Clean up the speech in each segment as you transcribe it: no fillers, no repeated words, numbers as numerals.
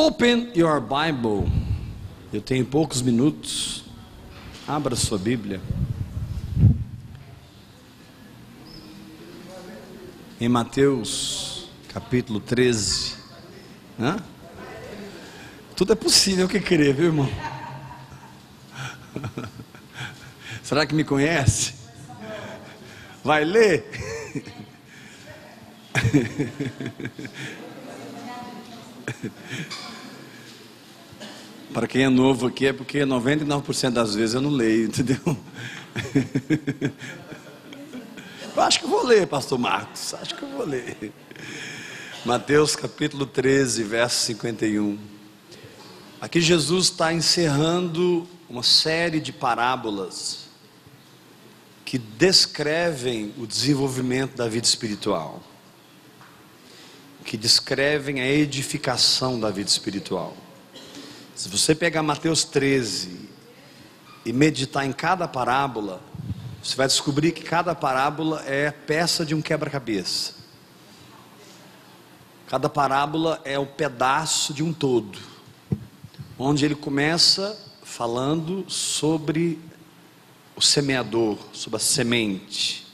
Open your Bible. Eu tenho poucos minutos. Abra sua Bíblia. Em Mateus, capítulo 13. Hã? Tudo é possível que crer, viu, irmão? Será que me conhece? Vai ler? Para quem é novo aqui, é porque 99% das vezes eu não leio, entendeu? Eu acho que eu vou ler, pastor Marcos. Acho que eu vou ler. Mateus capítulo 13, verso 51. Aqui Jesus está encerrando uma série de parábolas que descrevem o desenvolvimento da vida espiritual, que descrevem a edificação da vida espiritual. Se você pegar Mateus 13 e meditar em cada parábola, você vai descobrir que cada parábola é peça de um quebra-cabeça. Cada parábola é um pedaço de um todo, onde ele começa falando sobre o semeador, sobre a semente.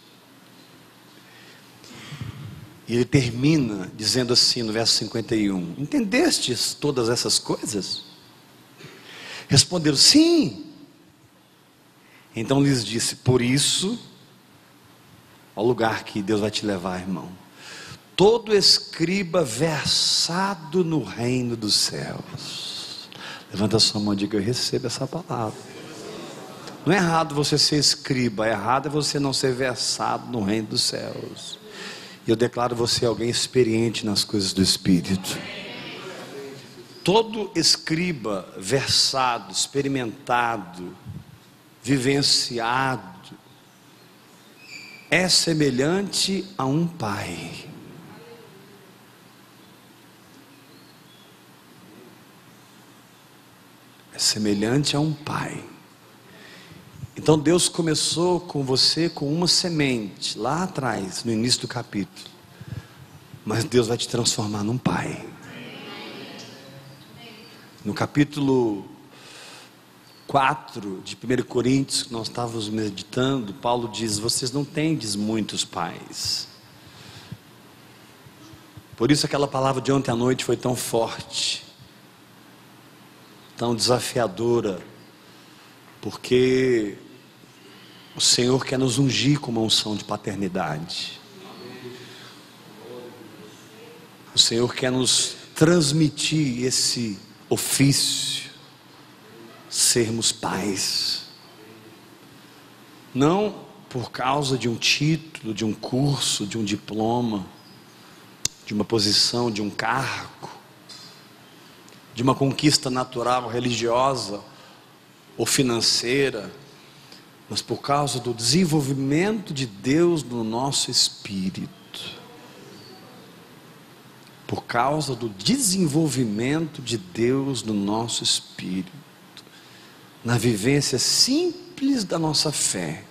E ele termina dizendo assim no verso 51: entendestes todas essas coisas? Responderam: sim. Então lhes disse: por isso, ao lugar que Deus vai te levar, irmão, todo escriba versado no reino dos céus. Levanta a sua mão e diga: eu recebo essa palavra. Não é errado você ser escriba, é errado você não ser versado no reino dos céus. E eu declaro você alguém experiente nas coisas do Espírito. Todo escriba versado, experimentado, vivenciado, é semelhante a um pai. É semelhante a um pai. Então Deus começou com você com uma semente, lá atrás, no início do capítulo. Mas Deus vai te transformar num pai. No capítulo 4 de 1 Coríntios, que nós estávamos meditando, Paulo diz: vocês não tendes muitos pais. Por isso aquela palavra de ontem à noite foi tão forte, tão desafiadora, porque o Senhor quer nos ungir com uma unção de paternidade. O Senhor quer nos transmitir esse ofício, sermos pais, não por causa de um título, de um curso, de um diploma, de uma posição, de um cargo, de uma conquista natural, religiosa ou financeira, mas por causa do desenvolvimento de Deus no nosso espírito. Por causa do desenvolvimento de Deus no nosso espírito, na vivência simples da nossa fé,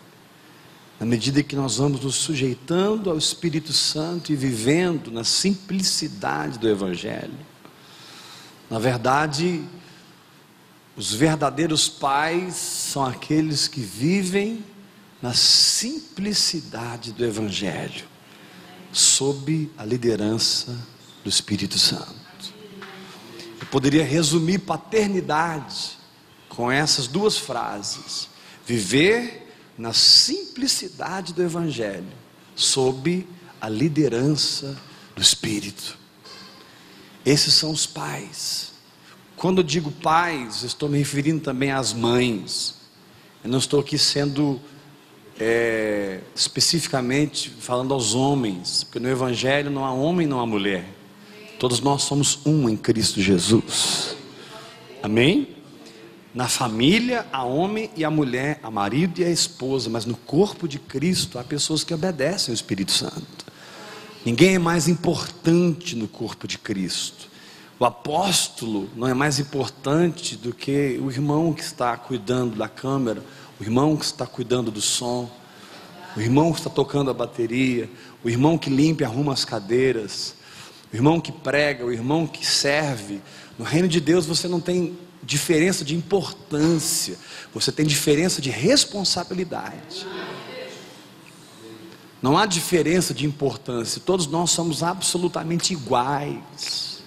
na medida que nós vamos nos sujeitando ao Espírito Santo e vivendo na simplicidade do Evangelho. Na verdade, os verdadeiros pais são aqueles que vivem na simplicidade do Evangelho, sob a liderança do Espírito Santo. Eu poderia resumir paternidade com essas duas frases: viver na simplicidade do Evangelho, sob a liderança do Espírito. Esses são os pais. Quando eu digo pais, estou me referindo também às mães. Eu não estou aqui sendo especificamente falando aos homens, porque no Evangelho não há homem, não há mulher. Todos nós somos um em Cristo Jesus. Amém? Na família há homem e a mulher, há marido e a esposa, mas no corpo de Cristo há pessoas que obedecem ao Espírito Santo. Ninguém é mais importante no corpo de Cristo. O apóstolo não é mais importante do que o irmão que está cuidando da câmera, o irmão que está cuidando do som, o irmão que está tocando a bateria, o irmão que limpa e arruma as cadeiras, o irmão que prega, o irmão que serve. No reino de Deus você não tem diferença de importância, você tem diferença de responsabilidade. Não há diferença de importância, todos nós somos absolutamente iguais.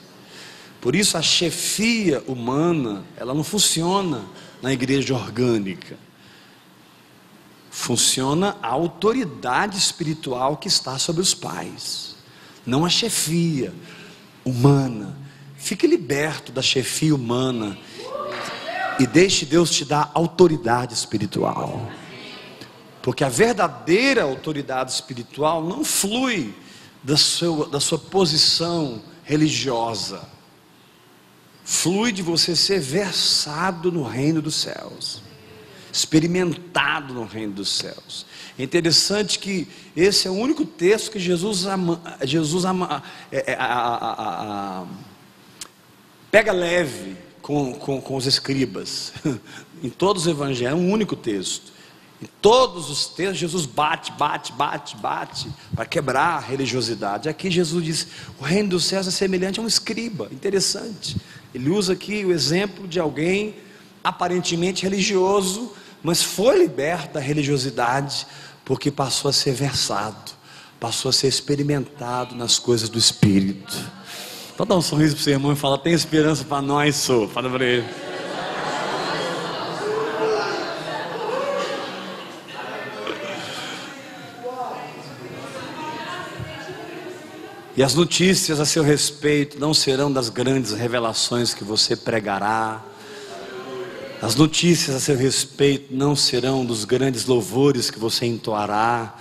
Por isso a chefia humana, ela não funciona na igreja orgânica. Funciona a autoridade espiritual que está sobre os pais, não a chefia humana. Fique liberto da chefia humana e deixe Deus te dar autoridade espiritual, porque a verdadeira autoridade espiritual não flui da sua posição religiosa, flui de você ser versado no reino dos céus, experimentado no reino dos céus. É interessante que esse é o único texto que pega leve com os escribas. Em todos os evangelhos é um único texto. Em todos os textos Jesus bate para quebrar a religiosidade. Aqui Jesus diz: o reino dos céus é semelhante a um escriba. Interessante, ele usa aqui o exemplo de alguém aparentemente religioso, mas foi liberto da religiosidade, porque passou a ser versado, passou a ser experimentado nas coisas do Espírito. Então dá um sorriso para o seu irmão e fala: tem esperança para nós, sou. Fala para ele. E as notícias a seu respeito não serão das grandes revelações que você pregará. As notícias a seu respeito não serão dos grandes louvores que você entoará.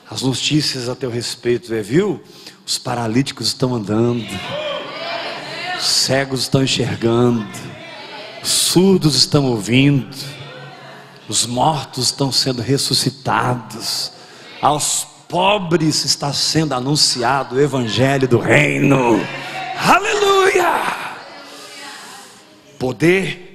As notícias a teu respeito viu? Os paralíticos estão andando, os cegos estão enxergando, os surdos estão ouvindo, os mortos estão sendo ressuscitados, aos pobres está sendo anunciado o evangelho do reino. Aleluia! Poder.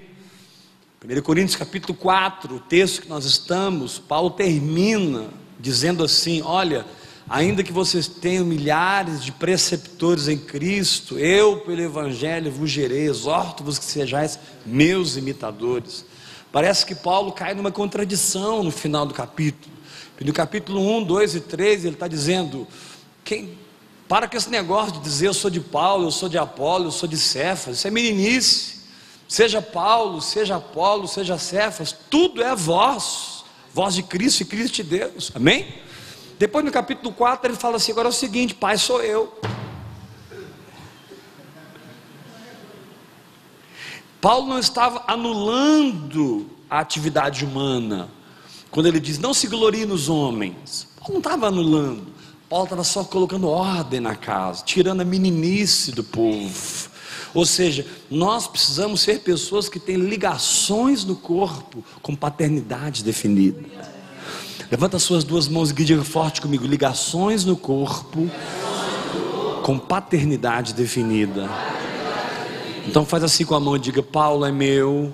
1 Coríntios capítulo 4, o texto que nós estamos, Paulo termina dizendo assim: olha, ainda que vocês tenham milhares de preceptores em Cristo, eu pelo evangelho vos gerei, exorto-vos que sejais meus imitadores. Parece que Paulo cai numa contradição no final do capítulo. No capítulo 1, 2 e 3 ele está dizendo: para com esse negócio de dizer eu sou de Paulo, eu sou de Apolo, eu sou de Cefas, isso é meninice. Seja Paulo, seja Apolo, seja Cefas, tudo é voz de Cristo e Cristo de Deus, amém? Depois no capítulo 4 ele fala assim: agora é o seguinte, Pai sou eu. Paulo não estava anulando a atividade humana, quando ele diz não se glorie nos homens. Paulo não estava anulando, Paulo estava só colocando ordem na casa, tirando a meninice do povo. Ou seja, nós precisamos ser pessoas que têm ligações no corpo com paternidade definida. Levanta as suas duas mãos e diga forte comigo: ligações no corpo com paternidade definida. Então faz assim com a mão e diga: Paulo é meu,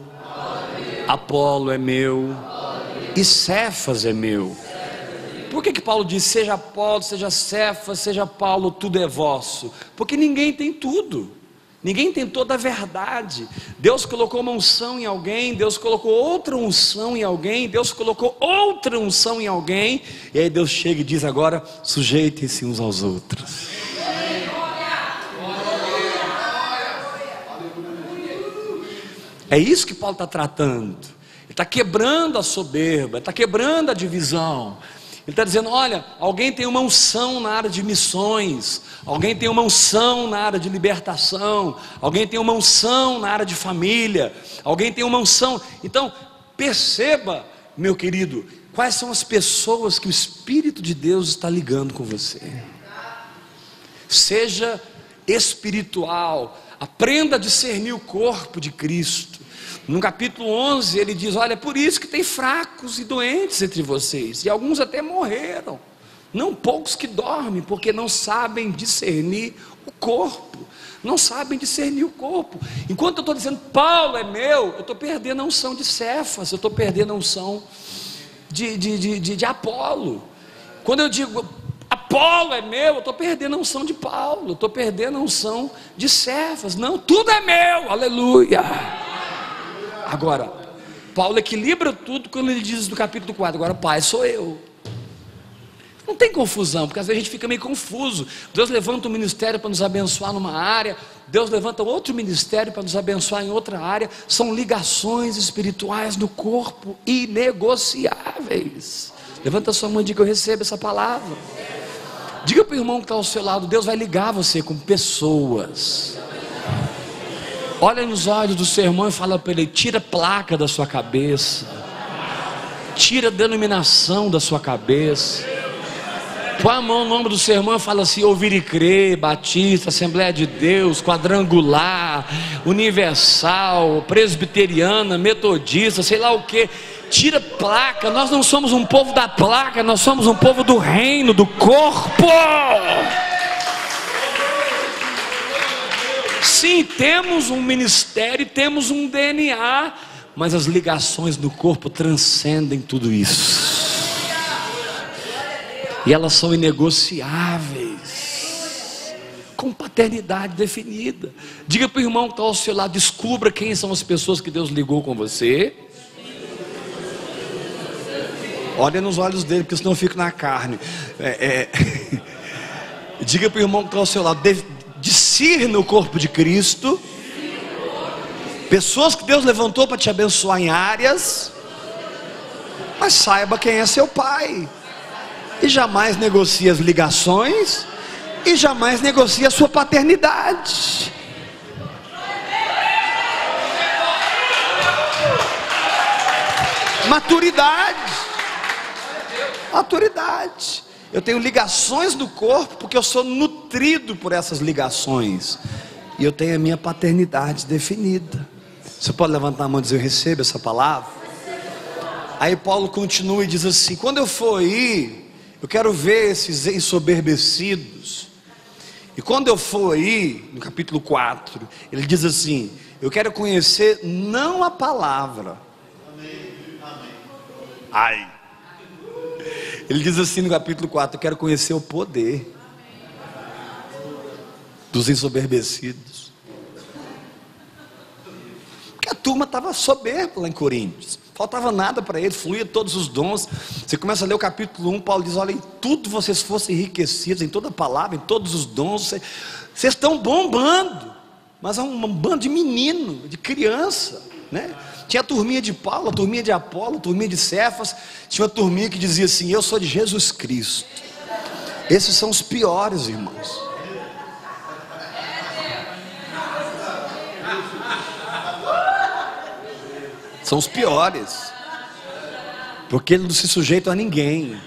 Apolo é meu e Cefas é meu. Por que Paulo diz seja Apolo, seja Cefas, seja Paulo, tudo é vosso? Porque ninguém tem tudo. Ninguém tem toda a verdade. Deus colocou uma unção em alguém, Deus colocou outra unção em alguém, Deus colocou outra unção em alguém, e aí Deus chega e diz: agora sujeitem-se uns aos outros. É isso que Paulo está tratando. Ele está quebrando a soberba, está quebrando a divisão. Ele está dizendo: olha, alguém tem uma unção na área de missões, alguém tem uma unção na área de libertação, alguém tem uma unção na área de família, alguém tem uma unção. Então perceba, meu querido, quais são as pessoas que o Espírito de Deus está ligando com você. Seja espiritual, aprenda a discernir o corpo de Cristo. No capítulo 11 ele diz: olha, por isso que tem fracos e doentes entre vocês, e alguns até morreram, não poucos que dormem, porque não sabem discernir o corpo, não sabem discernir o corpo. Enquanto eu estou dizendo Paulo é meu, eu estou perdendo a unção de Cefas, eu estou perdendo a unção de Apolo. Quando eu digo Apolo é meu, eu estou perdendo a unção de Paulo, eu estou perdendo a unção de Cefas. Não, tudo é meu, aleluia. Agora, Paulo equilibra tudo quando ele diz no capítulo 4, agora Pai sou eu. Não tem confusão, porque às vezes a gente fica meio confuso. Deus levanta um ministério para nos abençoar numa área, Deus levanta outro ministério para nos abençoar em outra área. São ligações espirituais no corpo inegociáveis. Levanta a sua mão e diga: eu recebo essa palavra. Diga para o irmão que está ao seu lado: Deus vai ligar você com pessoas. Olha nos olhos do seu irmão e fala para ele: tira a placa da sua cabeça, tira a denominação da sua cabeça. Põe a mão no ombro do seu irmão e fala assim: ouvir e crer, Batista, Assembleia de Deus, Quadrangular, Universal, Presbiteriana, Metodista, sei lá o que. Tira placa. Nós não somos um povo da placa, nós somos um povo do reino, do corpo. Sim, temos um ministério, temos um DNA, mas as ligações no corpo transcendem tudo isso. E elas são inegociáveis, com paternidade definida. Diga para o irmão que está ao seu lado: descubra quem são as pessoas que Deus ligou com você. Olha nos olhos dele, porque senão eu fico na carne. Diga para o irmão que está ao seu lado: discirna o corpo de Cristo. Pessoas que Deus levantou para te abençoar em áreas, mas saiba quem é seu pai. E jamais negocie as ligações, e jamais negocie a sua paternidade. Maturidade. Eu tenho ligações no corpo porque eu sou nutrido por essas ligações, e eu tenho a minha paternidade definida. Você pode levantar a mão e dizer: eu recebo essa palavra? Aí Paulo continua e diz assim: quando eu for aí, eu quero ver esses ensoberbecidos. E quando eu for aí, no capítulo 4, ele diz assim: eu quero conhecer não a palavra. Ai. Ele diz assim no capítulo 4: eu quero conhecer o poder dos ensoberbecidos. Porque a turma estava soberba lá em Coríntios. Faltava nada para ele, fluía todos os dons. Você começa a ler o capítulo 1, Paulo diz: olha, em tudo vocês fossem enriquecidos, em toda a palavra, em todos os dons, vocês estão bombando. Mas é um bando de menino, de criança, né? Tinha a turminha de Paulo, a turminha de Apolo, a turminha de Cefas. Tinha uma turminha que dizia assim: eu sou de Jesus Cristo. Esses são os piores, irmãos. São os piores, porque eles não se sujeitam a ninguém,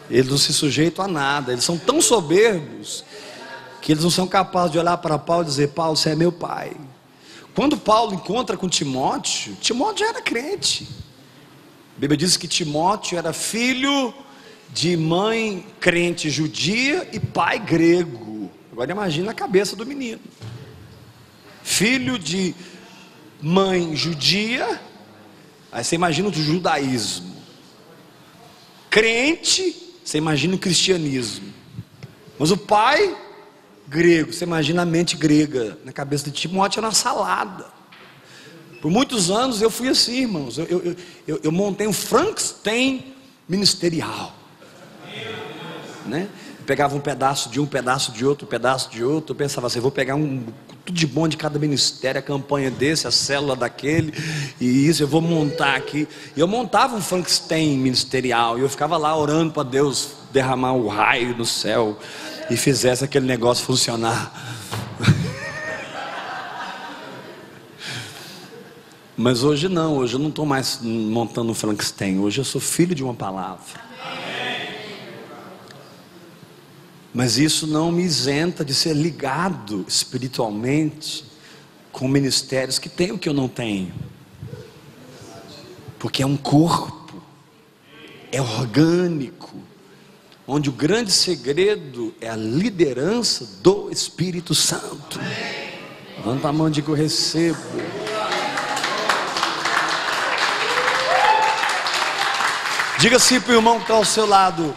eles não se sujeitam a nada. Eles são tão soberbos que eles não são capazes de olhar para Paulo e dizer: Paulo, você é meu pai. Quando Paulo encontra com Timóteo, Timóteo já era crente. A Bíblia diz que Timóteo era filho de mãe crente judia e pai grego. Agora imagina a cabeça do menino: filho de mãe judia, aí você imagina o judaísmo. Crente, você imagina o cristianismo. Mas o pai grego, você imagina a mente grega. Na cabeça de Timóteo era uma salada. Por muitos anos eu fui assim, irmãos. Eu montei um Frankenstein ministerial, né? Eu pegava um pedaço de um, pedaço de outro, um pedaço de outro. Eu pensava assim: vou pegar tudo de bom de cada ministério, a campanha desse, a célula daquele, e isso eu vou montar aqui. E eu montava um Frankenstein ministerial, e eu ficava lá orando para Deus derramar o raio no céu e fizesse aquele negócio funcionar. Mas hoje não, hoje eu não estou mais montando um Frankenstein. Hoje eu sou filho de uma palavra. Mas isso não me isenta de ser ligado espiritualmente com ministérios que têm o que eu não tenho, porque é um corpo, é orgânico, onde o grande segredo é a liderança do Espírito Santo. Levanta a mão e diga: eu recebo. Diga assim para o irmão que está ao seu lado: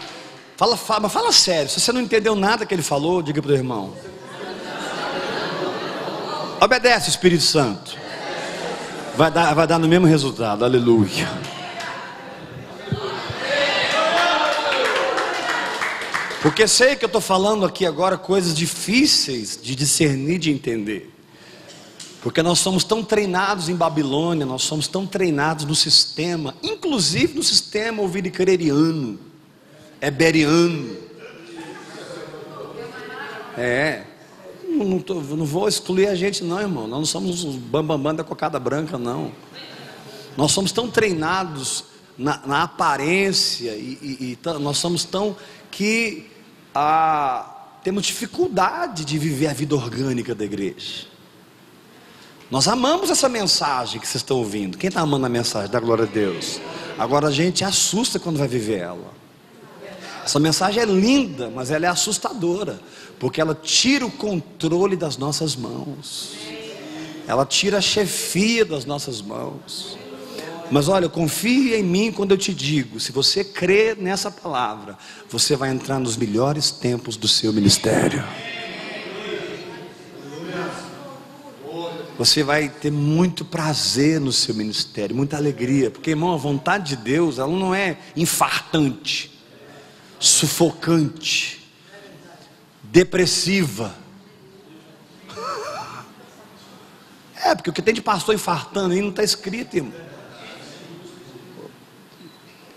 Mas fala sério. Se você não entendeu nada que ele falou, diga para o irmão. Obedece, Espírito Santo. Vai dar no mesmo resultado. Aleluia. Porque sei que eu estou falando aqui agora coisas difíceis de discernir, de entender. Porque nós somos tão treinados em Babilônia, nós somos tão treinados no sistema, inclusive no sistema ouvir-e-creriano, heberiano. Não vou excluir a gente não, irmão. Nós não somos os bambambam da cocada branca, não. Nós somos tão treinados na aparência nós somos tão que temos dificuldade de viver a vida orgânica da igreja. Nós amamos essa mensagem que vocês estão ouvindo. Quem está amando a mensagem? Dá glória a Deus. Agora a gente assusta quando vai viver ela. Essa mensagem é linda, mas ela é assustadora, porque ela tira o controle das nossas mãos. Ela tira a chefia das nossas mãos. Mas olha, confie em mim quando eu te digo, se você crê nessa palavra, você vai entrar nos melhores tempos do seu ministério. Você vai ter muito prazer no seu ministério, muita alegria, porque, irmão, a vontade de Deus, ela não é infartante, sufocante, depressiva. Porque o que tem de pastor infartando aí não está escrito, irmão.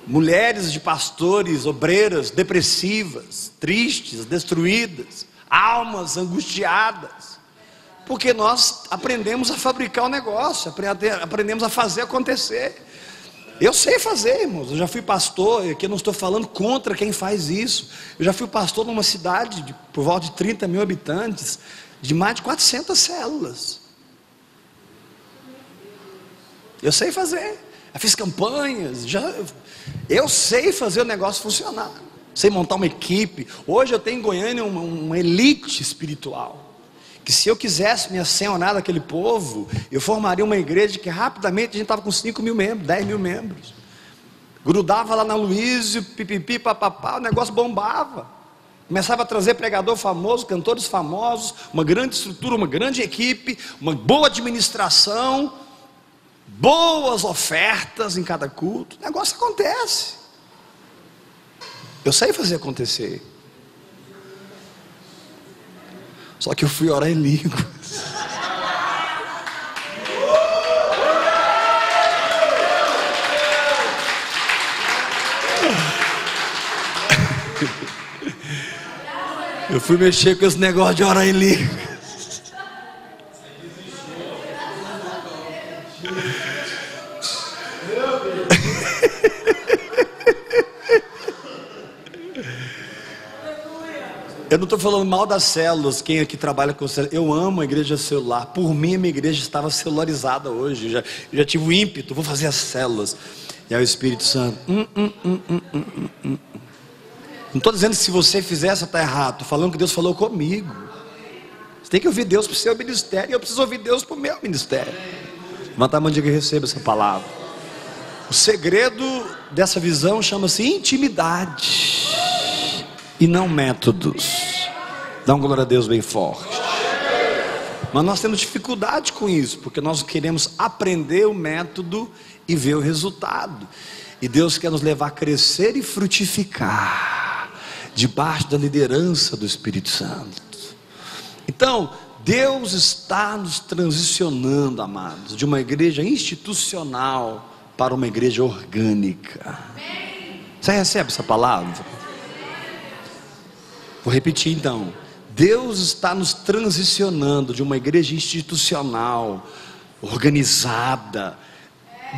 Mulheres de pastores, obreiras depressivas, tristes, destruídas, almas angustiadas. Porque nós aprendemos a fabricar o negócio, aprendemos a fazer acontecer. Eu sei fazer, irmãos. Eu já fui pastor, aqui eu não estou falando contra quem faz isso. Eu já fui pastor numa cidade por volta de 30 mil habitantes, de mais de 400 células. Eu sei fazer. Eu fiz campanhas, eu sei fazer o negócio funcionar. Sei montar uma equipe. Hoje eu tenho em Goiânia uma elite espiritual. Que se eu quisesse me assenhorar daquele povo, eu formaria uma igreja que rapidamente a gente estava com 5 mil membros, 10 mil membros. Grudava lá na Luísio, pipipi, papapá, o negócio bombava. Começava a trazer pregador famoso, cantores famosos, uma grande estrutura, uma grande equipe, uma boa administração, boas ofertas em cada culto. O negócio acontece. Eu sei fazer acontecer. Só que eu fui orar em línguas. Eu fui mexer com esse negócio de orar em línguas. Eu não estou falando mal das células. Quem aqui trabalha com células, eu amo a igreja celular. Por mim a minha igreja estava celularizada hoje. Eu já tive o ímpeto, vou fazer as células. E aí o Espírito Santo Não estou dizendo que se você fizer essa está errado. Estou falando que Deus falou comigo. Você tem que ouvir Deus para o seu ministério, e eu preciso ouvir Deus para o meu ministério. Levanta a mão e diga: receba essa palavra. O segredo dessa visão chama-se intimidade e não métodos. Dá um glória a Deus bem forte. Mas nós temos dificuldade com isso, porque nós queremos aprender o método e ver o resultado. E Deus quer nos levar a crescer e frutificar debaixo da liderança do Espírito Santo. Então, Deus está nos transicionando, amados, de uma igreja institucional para uma igreja orgânica. Você recebe essa palavra? Vou repetir então. Deus está nos transicionando de uma igreja institucional, organizada,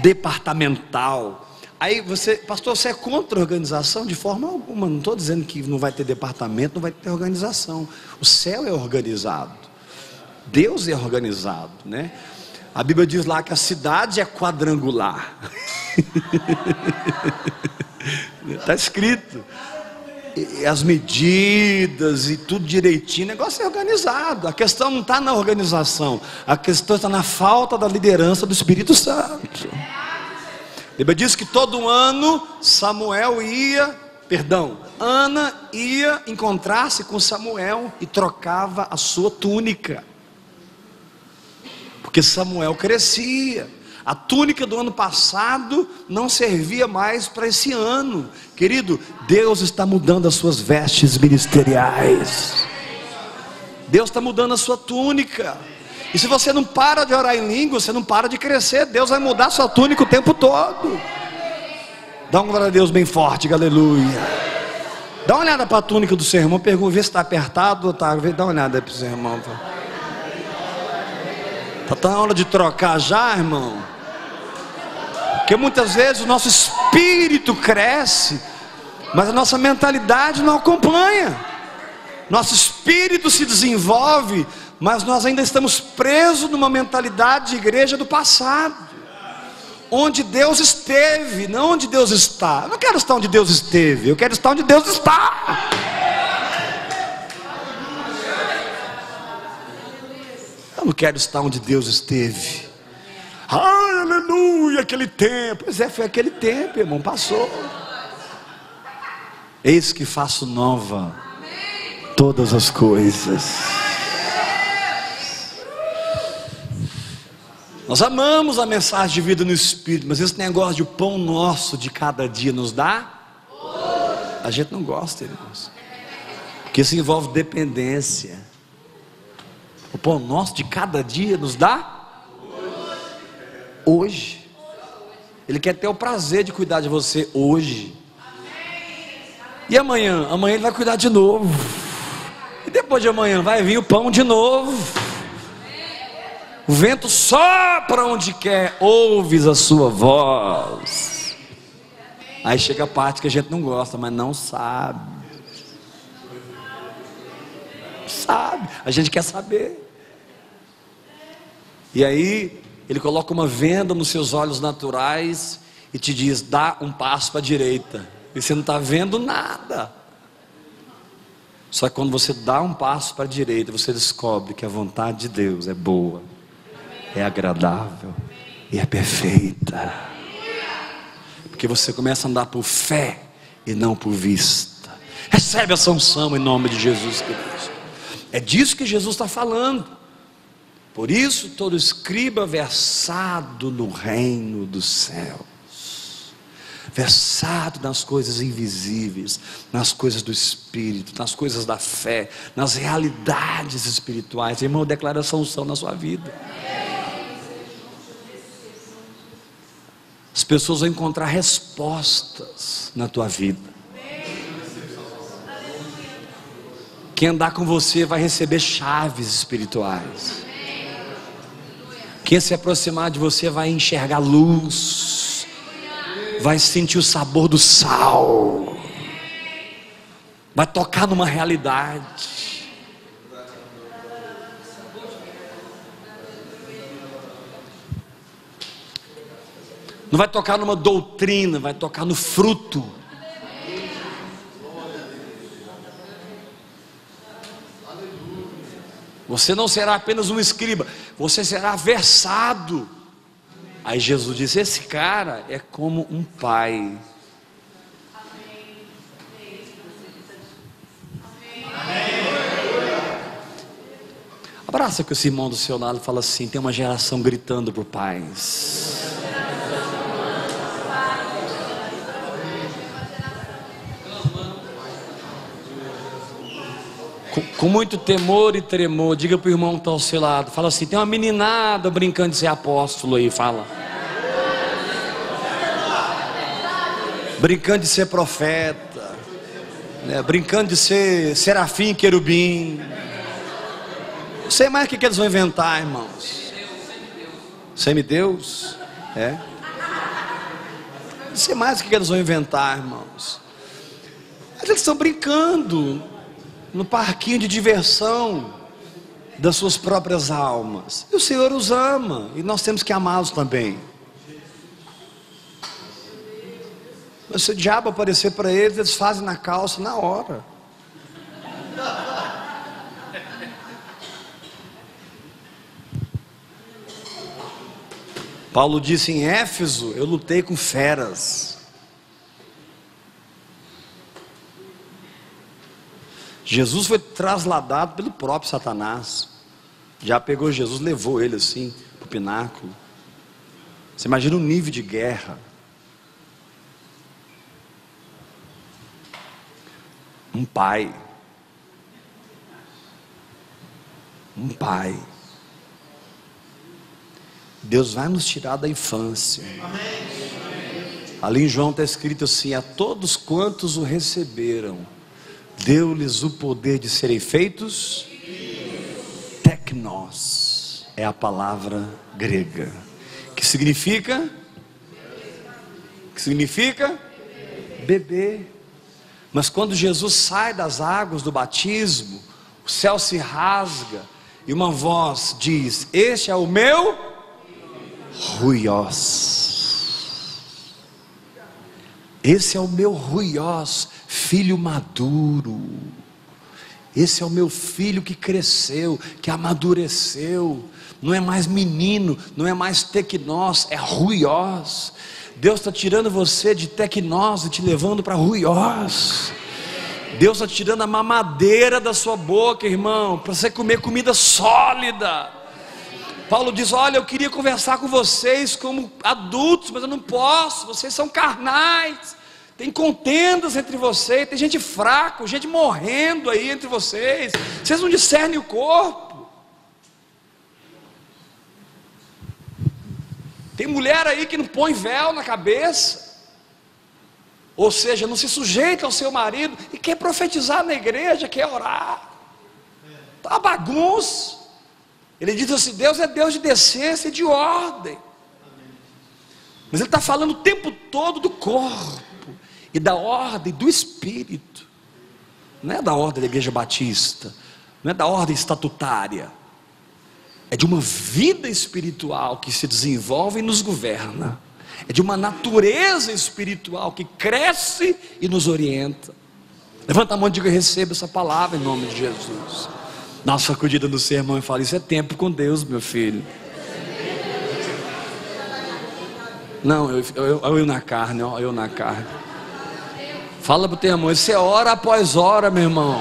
departamental. Aí você, pastor, você é contra a organização? De forma alguma. Não estou dizendo que não vai ter departamento, não vai ter organização. O céu é organizado, Deus é organizado, né? A Bíblia diz lá que a cidade é quadrangular. Está escrito. E as medidas e tudo direitinho, o negócio é organizado. A questão não está na organização, a questão está na falta da liderança do Espírito Santo. A Bíblia diz que todo ano Samuel ia Ana ia encontrar-se com Samuel e trocava a sua túnica, porque Samuel crescia. A túnica do ano passado não servia mais para esse ano. Querido, Deus está mudando as suas vestes ministeriais. Deus está mudando a sua túnica. E se você não para de orar em língua, você não para de crescer. Deus vai mudar a sua túnica o tempo todo. Dá uma glória a Deus bem forte, aleluia. Dá uma olhada para a túnica do seu irmão, pergunta, vê se está apertado ou está. Dá uma olhada para o seu irmão. Está na hora de trocar já, irmão? Porque muitas vezes o nosso espírito cresce, mas a nossa mentalidade não acompanha. Nosso espírito se desenvolve, mas nós ainda estamos presos numa mentalidade de igreja do passado, onde Deus esteve, não onde Deus está. Eu não quero estar onde Deus esteve, eu quero estar onde Deus está. Eu não quero estar onde Deus esteve. Ai, aleluia, aquele tempo. Pois é, foi aquele tempo, irmão, passou. Eis que faço nova todas as coisas. Nós amamos a mensagem de vida no Espírito, mas esse negócio de o pão nosso de cada dia nos dá? A gente não gosta, irmãos, porque isso envolve dependência. O pão nosso de cada dia nos dá? Hoje. Ele quer ter o prazer de cuidar de você hoje. E amanhã? Amanhã ele vai cuidar de novo. E depois de amanhã vai vir o pão de novo. O vento sopra onde quer, ouves a sua voz. Aí chega a parte que a gente não gosta, mas não sabe. Sabe, a gente quer saber. E aí ele coloca uma venda nos seus olhos naturais e te diz, dá um passo para a direita. E você não está vendo nada. Só que quando você dá um passo para a direita, você descobre que a vontade de Deus é boa, é agradável e é perfeita. Porque você começa a andar por fé e não por vista. Recebe essa unção em nome de Jesus Cristo. É disso que Jesus está falando. Por isso todo escriba versado no reino dos céus, versado nas coisas invisíveis, nas coisas do Espírito, nas coisas da fé, nas realidades espirituais. Irmão, declara essa unção na sua vida. As pessoas vão encontrar respostas na tua vida. Quem andar com você vai receber chaves espirituais. Quem se aproximar de você vai enxergar luz, vai sentir o sabor do sal, vai tocar numa realidade. Não vai tocar numa doutrina, vai tocar no fruto. Você não será apenas um escriba, você será versado. Aí Jesus disse, esse cara é como um pai. Abraça com esse irmão do seu lado e fala assim, tem uma geração gritando por pais. Com muito temor e tremor, diga para o irmão que está ao seu lado, fala assim, tem uma meninada brincando de ser apóstolo aí, fala. Brincando de ser profeta, né? Brincando de ser serafim, querubim. Não sei mais o que eles vão inventar, irmãos. Semideus? É. Não sei mais o que eles vão inventar, irmãos. Mas eles estão brincando no parquinho de diversão das suas próprias almas. E o Senhor os ama, e nós temos que amá-los também. Mas se o diabo aparecer para eles, eles fazem na calça na hora. Paulo disse em Éfeso, eu lutei com feras. Jesus foi trasladado pelo próprio Satanás. Já pegou Jesus, levou ele assim para o pináculo. Você imagina o nível de guerra. Um pai. Deus vai nos tirar da infância. Ali em João está escrito assim: a todos quantos o receberam, deu-lhes o poder de serem feitos teknos, é a palavra grega, que significa bebê. Mas quando Jesus sai das águas do batismo, o céu se rasga e uma voz diz: este é o meu ruiós. Esse é o meu ruiós, filho maduro. Esse é o meu filho que cresceu, que amadureceu. Não é mais menino, não é mais teknós, é ruiós. Deus está tirando você de teknós e te levando para ruiós. Deus está tirando a mamadeira da sua boca, irmão, para você comer comida sólida. Paulo diz: olha, eu queria conversar com vocês como adultos, mas eu não posso, vocês são carnais. Tem contendas entre vocês, tem gente fraca, gente morrendo aí entre vocês. Vocês não discernem o corpo. Tem mulher aí que não põe véu na cabeça, ou seja, não se sujeita ao seu marido e quer profetizar na igreja, quer orar. Está uma bagunça. Ele diz assim: Deus é Deus de decência e de ordem. Mas Ele está falando o tempo todo do corpo e da ordem do Espírito. Não é da ordem da igreja batista, não é da ordem estatutária. É de uma vida espiritual que se desenvolve e nos governa. É de uma natureza espiritual que cresce e nos orienta. Levanta a mão e diga: eu recebo essa palavra em nome de Jesus. Nossa, acudida no sermão e fala: isso é tempo com Deus, meu filho. Não, eu na carne, ó, eu na carne. Fala para o teu irmão: isso é hora após hora, meu irmão.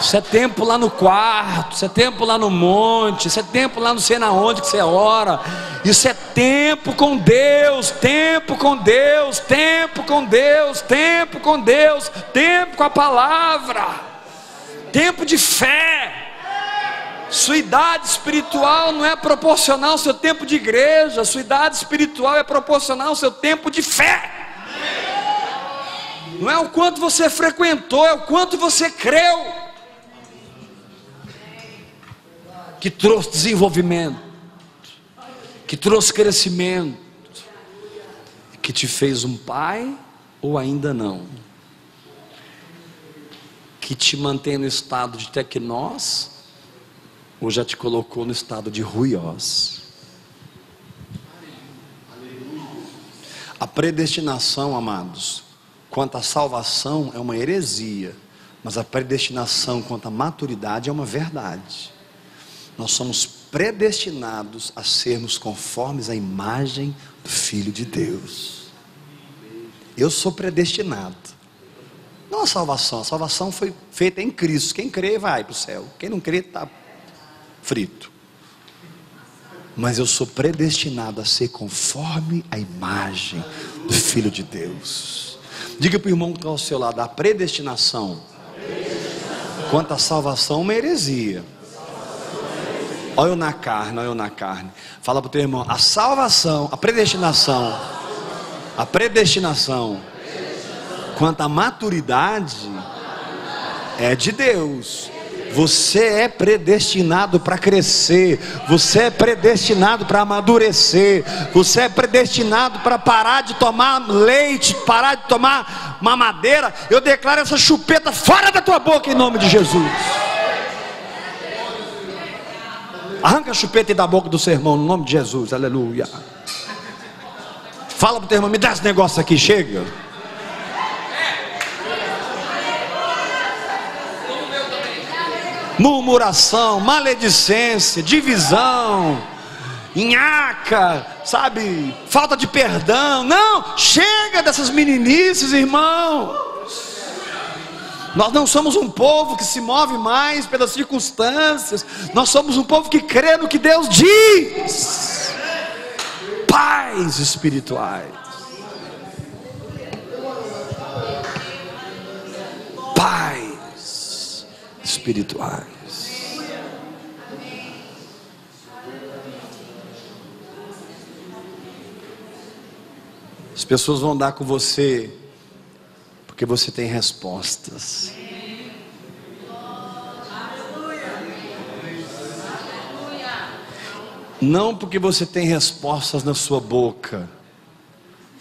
Isso é tempo lá no quarto, isso é tempo lá no monte, isso é tempo lá não sei na onde que você ora. Isso é tempo com Deus, tempo com Deus, tempo com Deus, tempo com Deus, tempo com a palavra, tempo de fé. Sua idade espiritual não é proporcional ao seu tempo de igreja, sua idade espiritual é proporcional ao seu tempo de fé. Não é o quanto você frequentou, é o quanto você creu, que trouxe desenvolvimento, que trouxe crescimento, que te fez um pai ou ainda não, que te mantém no estado de teknós ou já te colocou no estado de ruiós. A predestinação, amados, quanto à salvação é uma heresia, mas a predestinação quanto à maturidade é uma verdade. Nós somos predestinados a sermos conformes à imagem do Filho de Deus. Eu sou predestinado. Não a salvação foi feita em Cristo. Quem crê vai para o céu, quem não crê está frito. Mas eu sou predestinado a ser conforme a imagem do Filho de Deus. Diga para o irmão que está ao seu lado: a predestinação quanto à salvação é uma heresia. Olha eu na carne, olha eu na carne. Fala para o teu irmão: a salvação, a predestinação quanto à maturidade é de Deus. Você é predestinado para crescer, você é predestinado para amadurecer, você é predestinado para parar de tomar leite, parar de tomar mamadeira. Eu declaro essa chupeta fora da tua boca em nome de Jesus. Arranca a chupeta da boca do seu irmão no nome de Jesus, aleluia. Fala para o teu irmão: me dá esse negócio aqui, chega. Murmuração, maledicência, divisão, nhaca, sabe, falta de perdão. Não, chega dessas meninices, irmão. Nós não somos um povo que se move mais pelas circunstâncias. Nós somos um povo que crê no que Deus diz. Pais espirituais. Pais espirituais. As pessoas vão dar com você porque você tem respostas. Não porque você tem respostas na sua boca.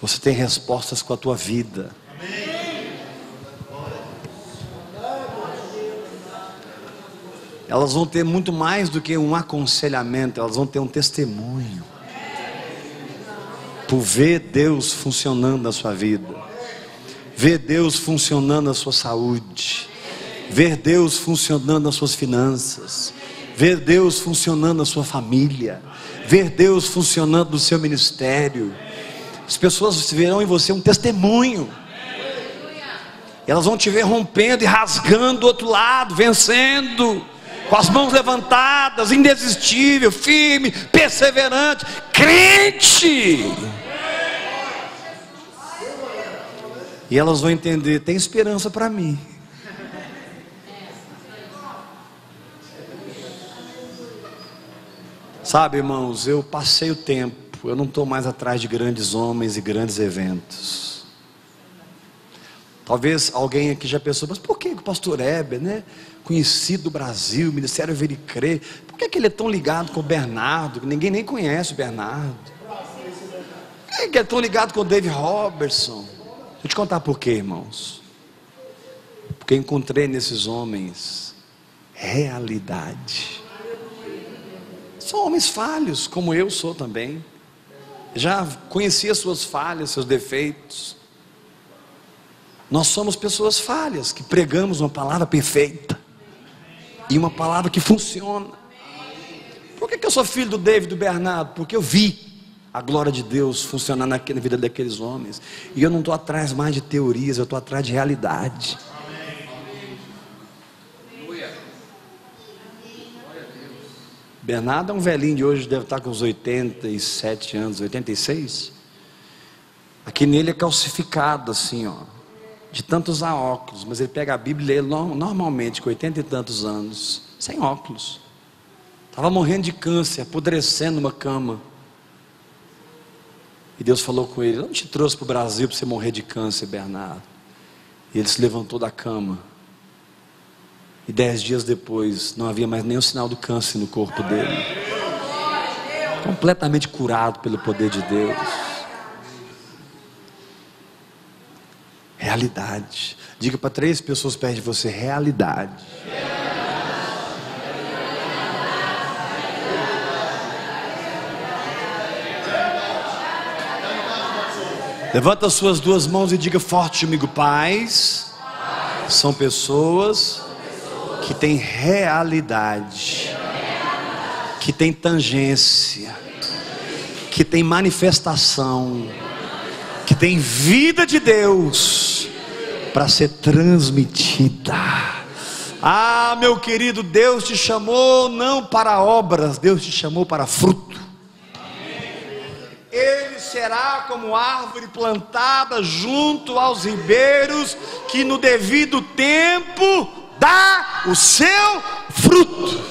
Você tem respostas com a tua vida. Elas vão ter muito mais do que um aconselhamento. Elas vão ter um testemunho. Por ver Deus funcionando na sua vida. Ver Deus funcionando na sua saúde. Ver Deus funcionando nas suas finanças. Ver Deus funcionando na sua família. Ver Deus funcionando no seu ministério. As pessoas verão em você um testemunho. Elas vão te ver rompendo e rasgando do outro lado, vencendo, com as mãos levantadas, indesistível, firme, perseverante, crente. E elas vão entender, tem esperança para mim. Sabe, irmãos, eu passei o tempo, eu não estou mais atrás de grandes homens e grandes eventos. Talvez alguém aqui já pensou, mas por que o pastor Heber, né, conhecido do Brasil, Ministério Ver e Crer, por que ele é tão ligado com o Bernardo, que ninguém nem conhece o Bernardo? Por que ele é tão ligado com o David Robertson? Vou te contar por quê, irmãos. Porque encontrei nesses homens realidade. São homens falhos, como eu sou também. Já conheci as suas falhas, seus defeitos. Nós somos pessoas falhas, que pregamos uma palavra perfeita. E uma palavra que funciona. Por que eu sou filho do David e do Bernardo? Porque eu vi a glória de Deus funcionar na vida daqueles homens. E eu não estou atrás mais de teorias, eu estou atrás de realidade. Bernardo é um velhinho de hoje, deve estar com uns 87 anos, 86. Aqui nele é calcificado assim, ó, de tanto usar óculos. Mas ele pega a Bíblia e lê normalmente com 80 e tantos anos, sem óculos. Estava morrendo de câncer, apodrecendo numa cama. E Deus falou com ele, eu não te trouxe para o Brasil para você morrer de câncer, Bernardo. E ele se levantou da cama. E 10 dias depois, não havia mais nenhum sinal do câncer no corpo dele. Completamente curado pelo poder de Deus. Realidade. Diga para 3 pessoas perto de você, realidade. Levanta as suas 2 mãos e diga forte comigo, pais são pessoas que têm realidade, que têm tangência, que têm manifestação, que têm vida de Deus para ser transmitida. Ah, meu querido, Deus te chamou não para obras, Deus te chamou para fruto. Ele será como árvore plantada junto aos ribeiros, que no devido tempo dá o seu fruto.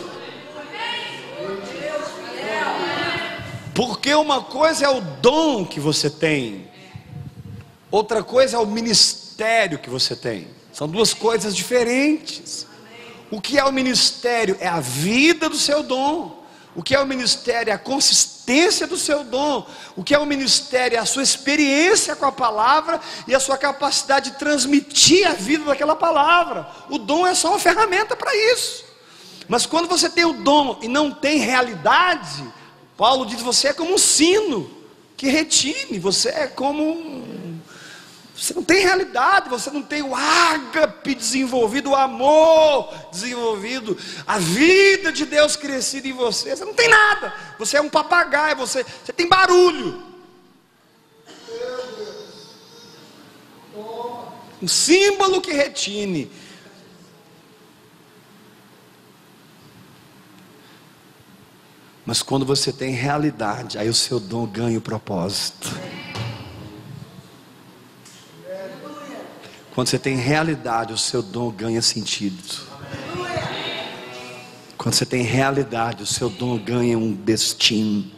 Porque uma coisa é o dom que você tem, outra coisa é o ministério que você tem. São 2 coisas diferentes. O que é o ministério? É a vida do seu dom. O que é o ministério? É a consistência do seu dom. O que é o ministério? É a sua experiência com a palavra e a sua capacidade de transmitir a vida daquela palavra. O dom é só uma ferramenta para isso. Mas quando você tem o dom e não tem realidade, Paulo diz, você é como um sino que retine. Você é como você não tem realidade, você não tem o ágape desenvolvido, o amor desenvolvido, a vida de Deus crescida em você. Você não tem nada, você é um papagaio, você tem barulho. Um símbolo que retine. Mas quando você tem realidade, aí o seu dom ganha o propósito. Quando você tem realidade, o seu dom ganha sentido. Quando você tem realidade, o seu dom ganha um destino.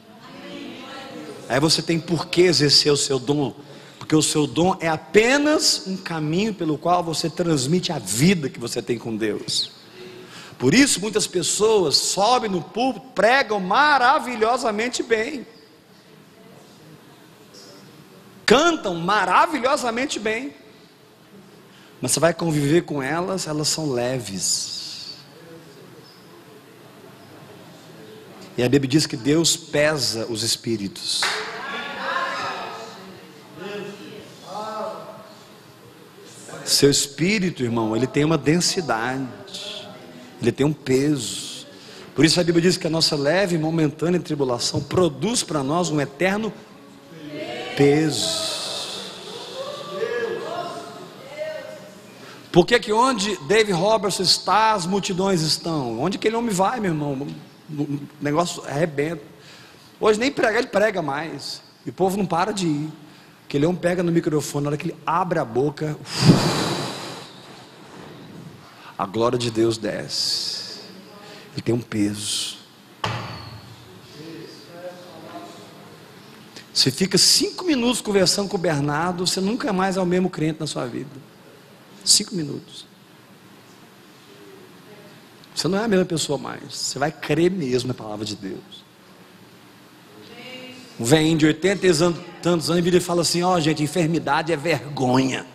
Aí você tem por que exercer o seu dom, porque o seu dom é apenas um caminho pelo qual você transmite a vida que você tem com Deus. Por isso muitas pessoas sobem no púlpito, pregam maravilhosamente bem, cantam maravilhosamente bem, mas você vai conviver com elas, elas são leves. E a Bíblia diz que Deus pesa os espíritos. Seu espírito, irmão, ele tem uma densidade, ele tem um peso. Por isso a Bíblia diz que a nossa leve e momentânea tribulação produz para nós um eterno peso. Por que onde Dave Robertson está, as multidões estão? Onde aquele homem vai, meu irmão, o negócio arrebenta. Hoje nem pregar, ele prega mais, e o povo não para de ir. Aquele homem pega no microfone, na hora que ele abre a boca, a glória de Deus desce. Ele tem um peso. Você fica 5 minutos conversando com o Bernardo, você nunca mais é o mesmo crente na sua vida. 5 minutos. Você não é a mesma pessoa mais. Você vai crer mesmo na palavra de Deus. Um velhinho de 80 e tantos anos vira e fala assim: ó, gente, enfermidade é vergonha.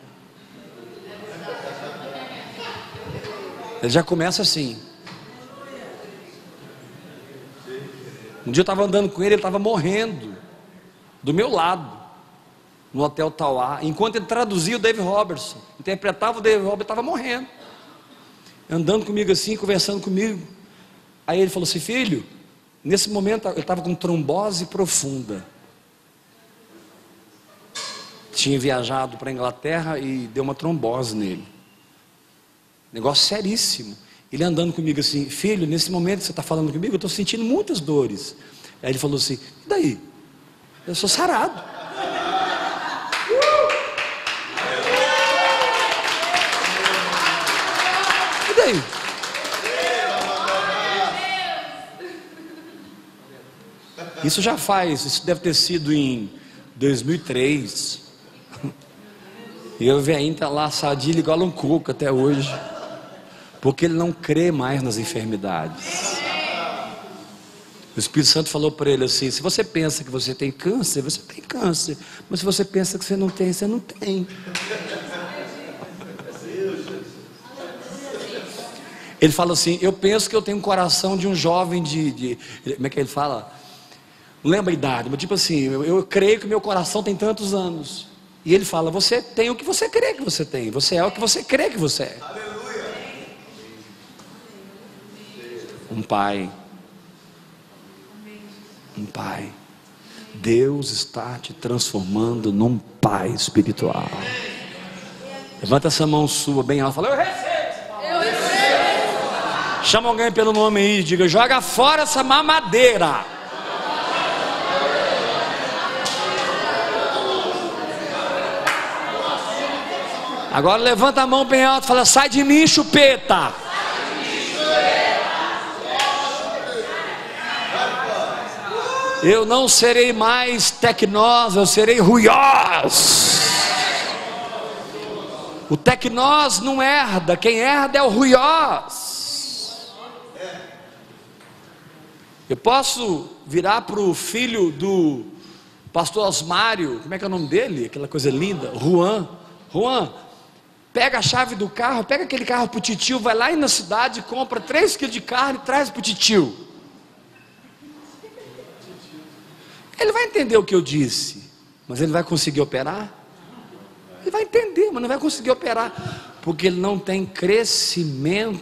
Ele já começa assim. Um dia eu estava andando com ele estava morrendo do meu lado, no Hotel Tauá, enquanto ele traduzia o Dave Robertson, interpretava o Dave Robertson, estava morrendo, andando comigo assim, conversando comigo. Aí ele falou assim: filho, nesse momento eu estava com trombose profunda, tinha viajado para a Inglaterra e deu uma trombose nele, negócio seríssimo. Ele andando comigo assim: filho, nesse momento que você está falando comigo, eu estou sentindo muitas dores. Aí ele falou assim: e daí? Eu sou sarado. E daí? Isso deve ter sido em 2003. E eu venho ainda lá sadio igual um coco até hoje, porque ele não crê mais nas enfermidades. O Espírito Santo falou para ele assim: se você pensa que você tem câncer, você tem câncer. Mas se você pensa que você não tem, você não tem. Ele fala assim: eu penso que eu tenho um coração de um jovem como é que ele fala? Não lembro a idade, mas tipo assim, eu creio que meu coração tem tantos anos. E ele fala: você tem o que você crê que você tem. Você é o que você crê que você é. Um pai. Um pai. Deus está te transformando num pai espiritual. Levanta essa mão sua bem alta, fala: eu recebo. Eu recebo. Chama alguém pelo nome aí e diga: joga fora essa mamadeira. Agora levanta a mão bem alta e fala: sai de mim, chupeta. Eu não serei mais tecnós, eu serei ruiós. O tecnós não herda, quem herda é o ruiós. Eu posso virar para o filho do pastor Osmário, como é que é o nome dele? Aquela coisa linda, Juan, pega a chave do carro, pega aquele carro para o titio, vai lá na cidade, compra 3 quilos de carne e traz para o titio. Ele vai entender o que eu disse, mas ele vai conseguir operar? Ele vai entender, mas não vai conseguir operar, porque ele não tem crescimento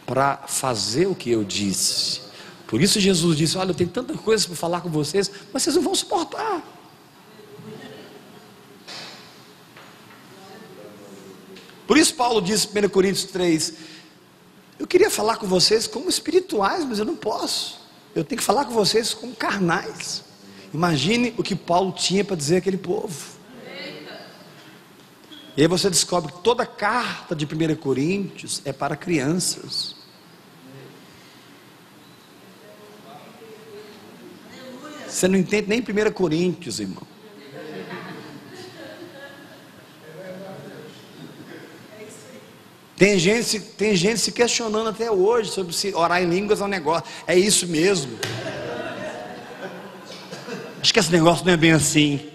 para fazer o que eu disse. Por isso Jesus disse: olha, eu tenho tanta coisa para falar com vocês, mas vocês não vão suportar. Por isso Paulo disse em 1 Coríntios 3: eu queria falar com vocês como espirituais, mas eu não posso. Eu tenho que falar com vocês como carnais. Imagine o que Paulo tinha para dizer àquele povo. E aí você descobre que toda a carta de 1 Coríntios é para crianças. Você não entende nem 1 Coríntios, irmão. Tem gente se questionando até hoje sobre se orar em línguas é um negócio. É isso mesmo. Acho que esse negócio não é bem assim.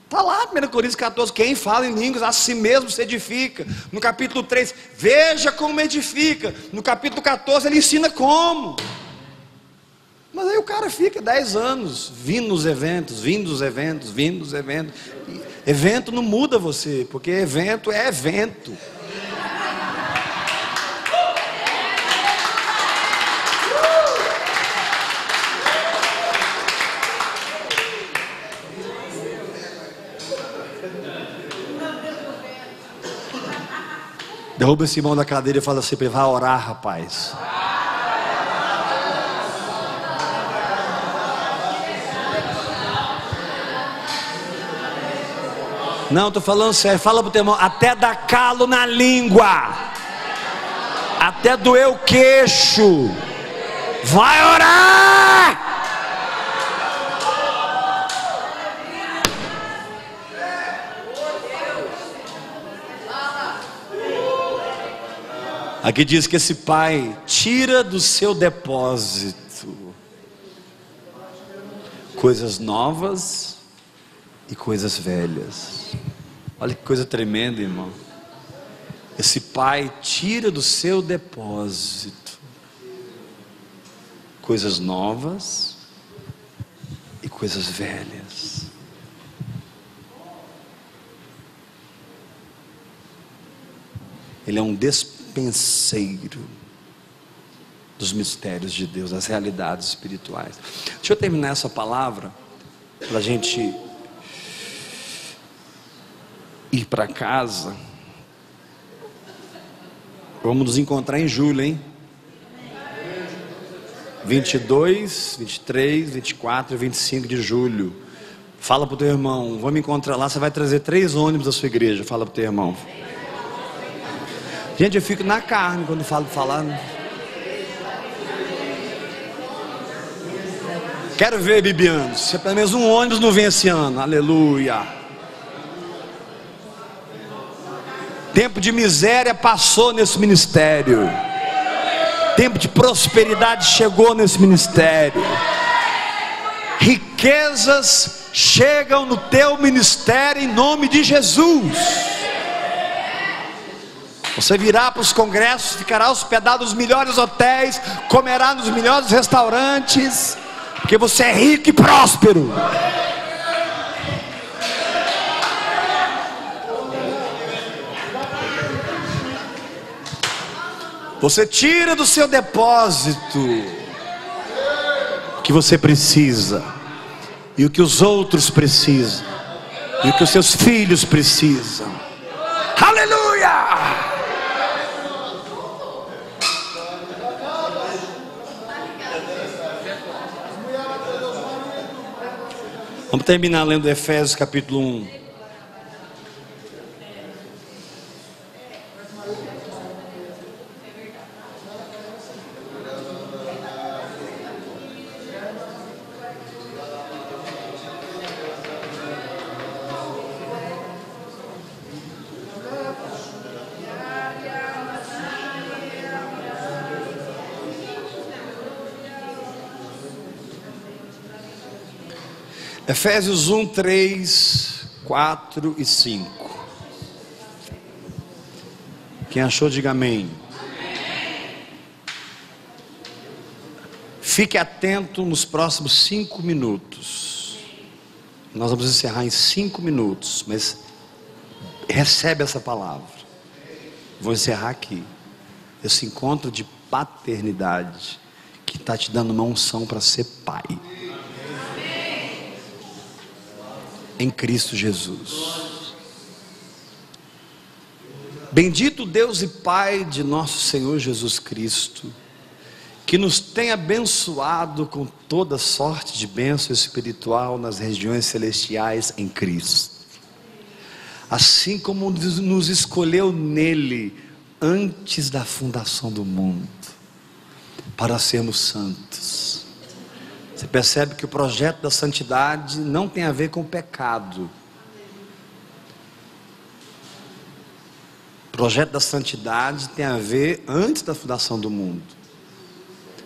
Está lá, 1 Coríntios 14, quem fala em línguas a si mesmo se edifica. No capítulo 3, veja como edifica. No capítulo 14, ele ensina como. Mas aí o cara fica 10 anos, vindo nos eventos. Evento não muda você, porque evento é evento. Derruba esse irmão da cadeira e fala assim: vai orar, rapaz. Não, estou falando sério. Fala para o teu irmão, até dar calo na língua, até doer o queixo. Vai orar. Aqui diz que esse pai tira do seu depósito coisas novas e coisas velhas. Olha que coisa tremenda, irmão. Esse pai tira do seu depósito coisas novas e coisas velhas. Ele é um dispenseiro dos mistérios de Deus, das realidades espirituais. Deixa eu terminar essa palavra para a gente ir para casa. Vamos nos encontrar em julho, hein? 22, 23, 24 e 25 de julho. Fala para o teu irmão, vamos me encontrar lá. Você vai trazer 3 ônibus da sua igreja. Fala para o teu irmão. Gente, eu fico na carne quando falo falar. Quero ver, Bibiano, se pelo menos um ônibus não vem esse ano. Aleluia. Tempo de miséria passou nesse ministério. Tempo de prosperidade chegou nesse ministério. Riquezas chegam no teu ministério em nome de Jesus. Você virá para os congressos, ficará hospedado nos melhores hotéis, comerá nos melhores restaurantes, porque você é rico e próspero. Você tira do seu depósito o que você precisa, e o que os outros precisam, e o que os seus filhos precisam. Aleluia! Vamos terminar lendo Efésios capítulo 1. Efésios 1, 3, 4 e 5. Quem achou, diga amém. Fique atento nos próximos 5 minutos. Nós vamos encerrar em 5 minutos, mas recebe essa palavra. Vou encerrar aqui. Esse encontro de paternidade que está te dando uma unção para ser pai. Em Cristo Jesus. Bendito Deus e Pai de nosso Senhor Jesus Cristo, que que nos tem abençoado com toda sorte de bênção espiritual nas regiões celestiais em Cristo, assim como nos escolheu nele antes da fundação do mundo, para sermos santos. Você percebe que o projeto da santidade não tem a ver com o pecado. O projeto da santidade tem a ver antes da fundação do mundo.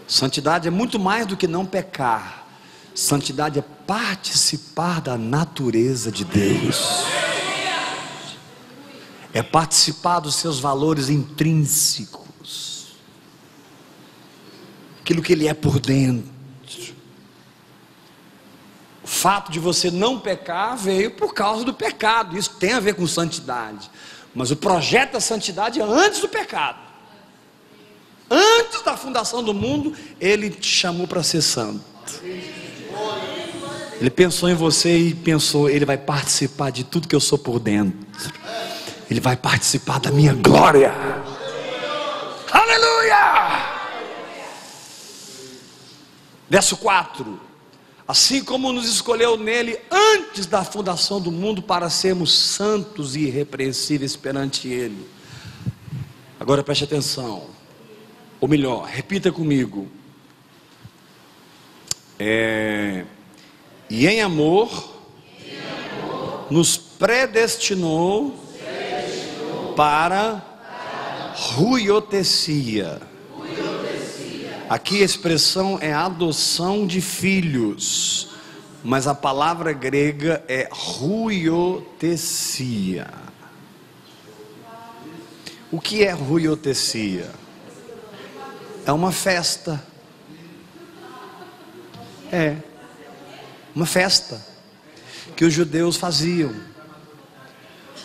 Santidade é muito mais do que não pecar. Santidade é participar da natureza de Deus. É participar dos seus valores intrínsecos, aquilo que Ele é por dentro. O fato de você não pecar veio por causa do pecado. Isso tem a ver com santidade. Mas o projeto da santidade é antes do pecado. Antes da fundação do mundo, Ele te chamou para ser santo. Ele pensou em você e pensou: Ele vai participar de tudo que eu sou por dentro. Ele vai participar da minha glória. Aleluia! Verso 4: assim como nos escolheu nele antes da fundação do mundo para sermos santos e irrepreensíveis perante Ele. Agora preste atenção, ou melhor, repita comigo. E em amor nos predestinou para ruiotesia. Aqui a expressão é adoção de filhos, mas a palavra grega é ruiotesia. O que é ruiotesia? É uma festa. É uma festa que os judeus faziam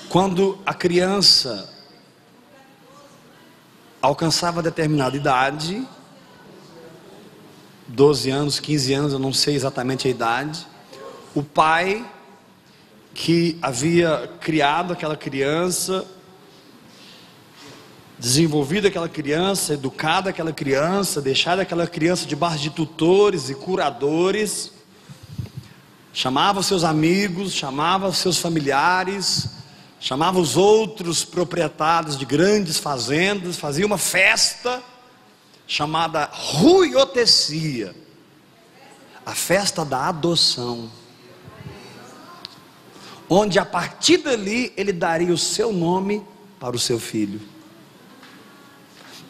quando a criança alcançava determinada idade, 12 anos, 15 anos, eu não sei exatamente a idade. O pai que havia criado aquela criança, desenvolvido aquela criança, educado aquela criança, deixado aquela criança debaixo de tutores e curadores, chamava os seus amigos, chamava os seus familiares, chamava os outros proprietários de grandes fazendas, fazia uma festa chamada ruiotesia, a festa da adoção, onde a partir dali ele daria o seu nome para o seu filho.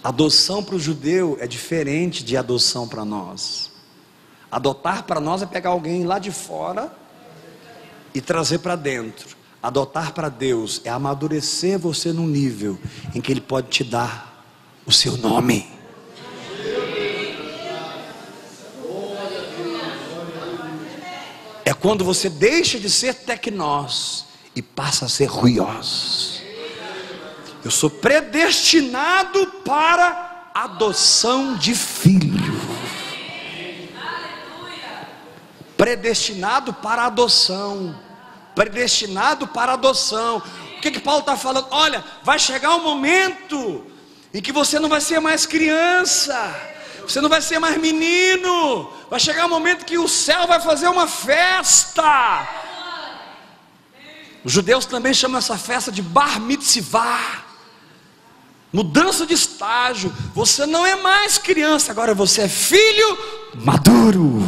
Adoção para o judeu é diferente de adoção para nós. Adotar para nós é pegar alguém lá de fora e trazer para dentro. Adotar para Deus é amadurecer você num nível em que Ele pode te dar o seu nome. É quando você deixa de ser tecnós e passa a ser ruios. Eu sou predestinado para adoção de filho. Predestinado para adoção. Predestinado para adoção. O que Paulo está falando? Olha, vai chegar um momento em que você não vai ser mais criança, você não vai ser mais menino. Vai chegar um momento que o céu vai fazer uma festa. Os judeus também chamam essa festa de bar mitzvah, mudança de estágio. Você não é mais criança, agora você é filho maduro.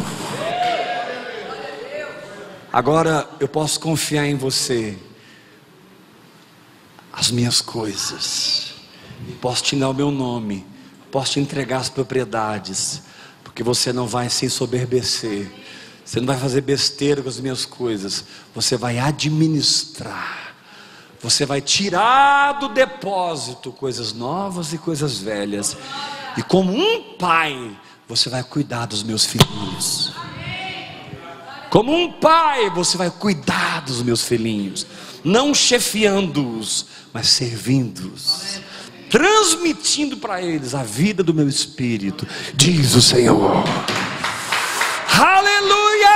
Agora eu posso confiar em você, as minhas coisas, posso te dar o meu nome, posso te entregar as propriedades, porque você não vai se ensoberbecer, você não vai fazer besteira com as minhas coisas, você vai administrar, você vai tirar do depósito coisas novas e coisas velhas, e como um pai, você vai cuidar dos meus filhinhos. Como um pai, você vai cuidar dos meus filhinhos, não chefiando-os, mas servindo-os, transmitindo para eles a vida do meu espírito, diz o Senhor. Aleluia!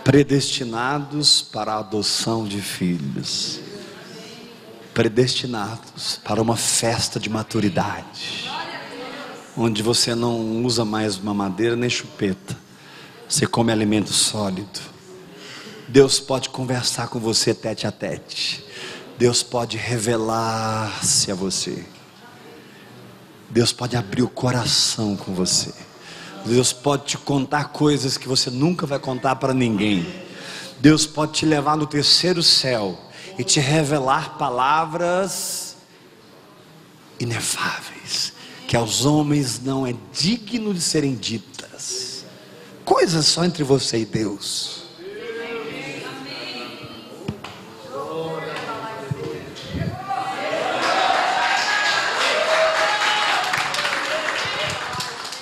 predestinados para a adoção de filhos, predestinados para uma festa de maturidade, onde você não usa mais mamadeira nem chupeta, você come alimento sólido. Deus pode conversar com você tete a tete, Deus pode revelar-se a você, Deus pode abrir o coração com você, Deus pode te contar coisas que você nunca vai contar para ninguém. Deus pode te levar no terceiro céu e te revelar palavras inefáveis, que aos homens não é digno de serem ditas, coisas só entre você e Deus.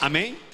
Amém?